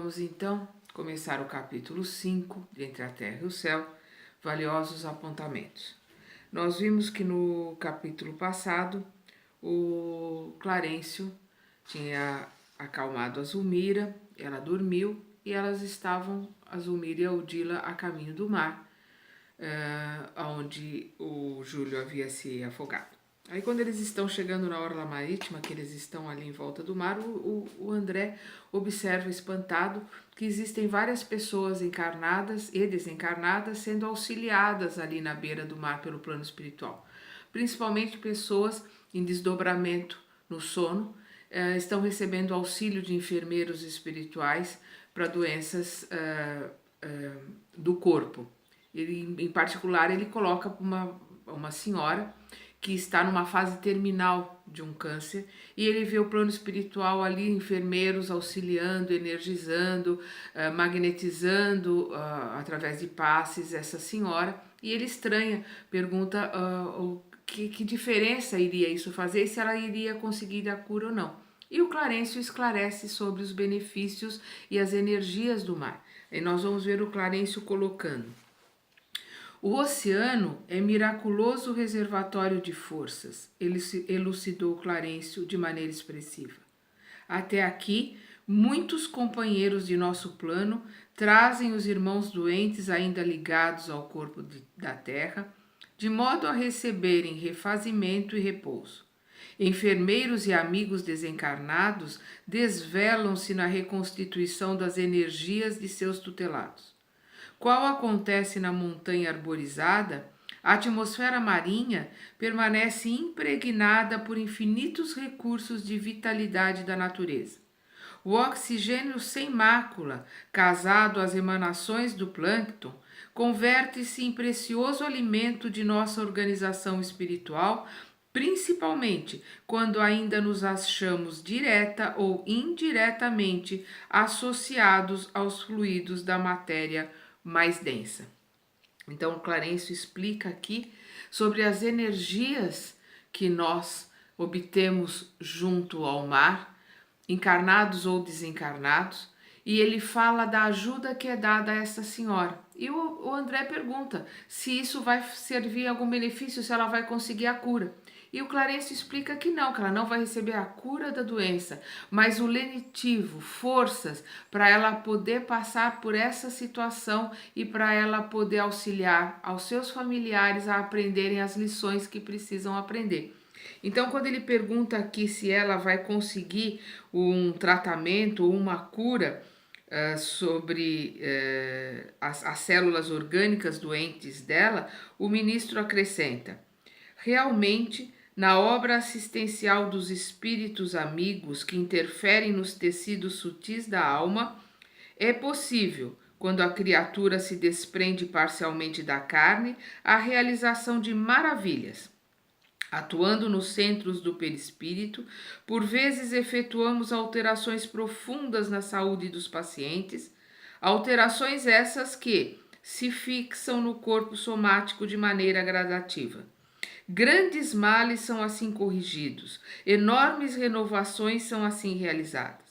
Vamos então começar o capítulo 5 de Entre a Terra e o Céu, valiosos apontamentos. Nós vimos que no capítulo passado o Clarencio tinha acalmado a Zulmira, ela dormiu e elas estavam, a Zulmira e a Odila, a caminho do mar, onde o Júlio havia se afogado. Aí quando eles estão chegando na orla marítima, que eles estão ali em volta do mar, o André observa espantado que existem várias pessoas encarnadas e desencarnadas sendo auxiliadas ali na beira do mar pelo plano espiritual. Principalmente pessoas em desdobramento no sono, estão recebendo auxílio de enfermeiros espirituais para doenças do corpo. Ele, em particular, ele coloca uma senhora que está numa fase terminal de um câncer e ele vê o plano espiritual ali, enfermeiros auxiliando, energizando, magnetizando através de passes essa senhora, e ele estranha, pergunta que diferença iria isso fazer, se ela iria conseguir a cura ou não. E o Clarencio esclarece sobre os benefícios e as energias do mar. E nós vamos ver o Clarencio colocando: o oceano é miraculoso reservatório de forças, ele elucidou Clarencio de maneira expressiva. Até aqui, muitos companheiros de nosso plano trazem os irmãos doentes ainda ligados ao corpo da terra, de modo a receberem refazimento e repouso. Enfermeiros e amigos desencarnados desvelam-se na reconstituição das energias de seus tutelados. Qual acontece na montanha arborizada, a atmosfera marinha permanece impregnada por infinitos recursos de vitalidade da natureza. O oxigênio sem mácula, casado às emanações do plâncton, converte-se em precioso alimento de nossa organização espiritual, principalmente quando ainda nos achamos direta ou indiretamente associados aos fluidos da matéria mais densa. Então, Clarencio explica aqui sobre as energias que nós obtemos junto ao mar, encarnados ou desencarnados, e ele fala da ajuda que é dada a essa senhora. E o André pergunta se isso vai servir algum benefício, se ela vai conseguir a cura. E o Clarencio explica que ela não vai receber a cura da doença, mas o lenitivo, forças para ela poder passar por essa situação e para ela poder auxiliar aos seus familiares a aprenderem as lições que precisam aprender. Então, quando ele pergunta aqui se ela vai conseguir um tratamento ou uma cura sobre as células orgânicas doentes dela, o ministro acrescenta: realmente, na obra assistencial dos espíritos amigos que interferem nos tecidos sutis da alma, é possível, quando a criatura se desprende parcialmente da carne, a realização de maravilhas. Atuando nos centros do perispírito, por vezes efetuamos alterações profundas na saúde dos pacientes, alterações essas que se fixam no corpo somático de maneira gradativa. Grandes males são assim corrigidos, enormes renovações são assim realizadas.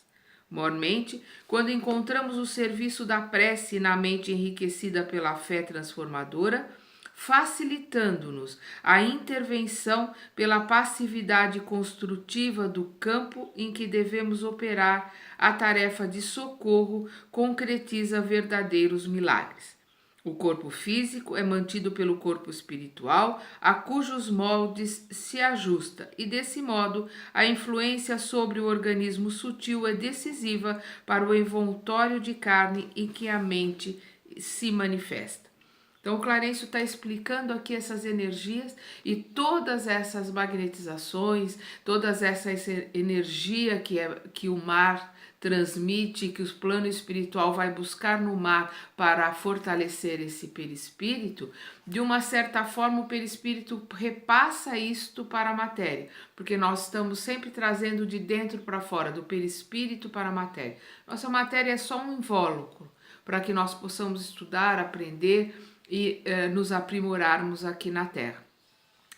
Mormente, quando encontramos o serviço da prece na mente enriquecida pela fé transformadora, facilitando-nos a intervenção pela passividade construtiva do campo em que devemos operar, a tarefa de socorro concretiza verdadeiros milagres. O corpo físico é mantido pelo corpo espiritual, a cujos moldes se ajusta, e desse modo a influência sobre o organismo sutil é decisiva para o envoltório de carne em que a mente se manifesta. Então, o Clarencio está explicando aqui essas energias e todas essas magnetizações, toda essa energia que o mar transmite, que o plano espiritual vai buscar no mar para fortalecer esse perispírito, de uma certa forma o perispírito repassa isto para a matéria, porque nós estamos sempre trazendo de dentro para fora, do perispírito para a matéria. Nossa matéria é só um invólucro para que nós possamos estudar, aprender e nos aprimorarmos aqui na Terra.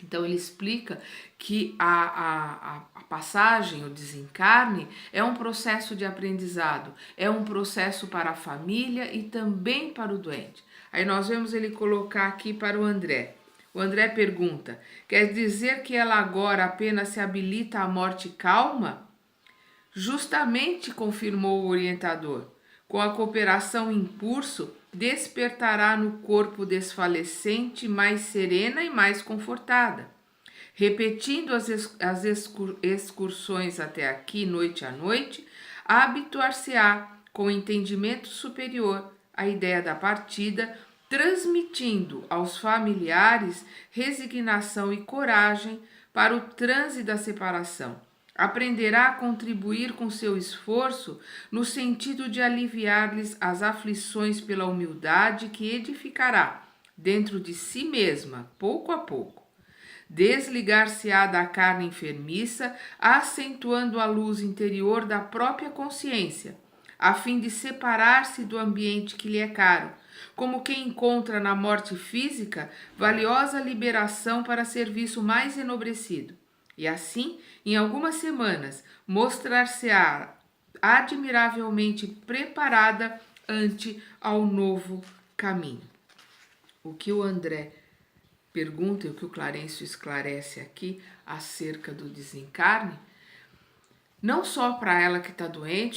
Então ele explica que a passagem, o desencarne, é um processo de aprendizado, é um processo para a família e também para o doente. Aí nós vemos ele colocar aqui para o André. O André pergunta: quer dizer que ela agora apenas se habilita à morte calma? Justamente, confirmou o orientador, com a cooperação em curso, despertará no corpo desfalecente mais serena e mais confortada. Repetindo as excursões até aqui, noite a noite, habituar-se-á, com entendimento superior, à ideia da partida, transmitindo aos familiares resignação e coragem para o transe da separação. Aprenderá a contribuir com seu esforço no sentido de aliviar-lhes as aflições pela humildade que edificará dentro de si mesma, pouco a pouco. Desligar-se-á da carne enfermiça, acentuando a luz interior da própria consciência, a fim de separar-se do ambiente que lhe é caro, como quem encontra na morte física valiosa liberação para serviço mais enobrecido. E assim, em algumas semanas, mostrar-se-á admiravelmente preparada ante ao novo caminho. O que o André pergunta e o que o Clarencio esclarece aqui acerca do desencarne, não só para ela que está doente,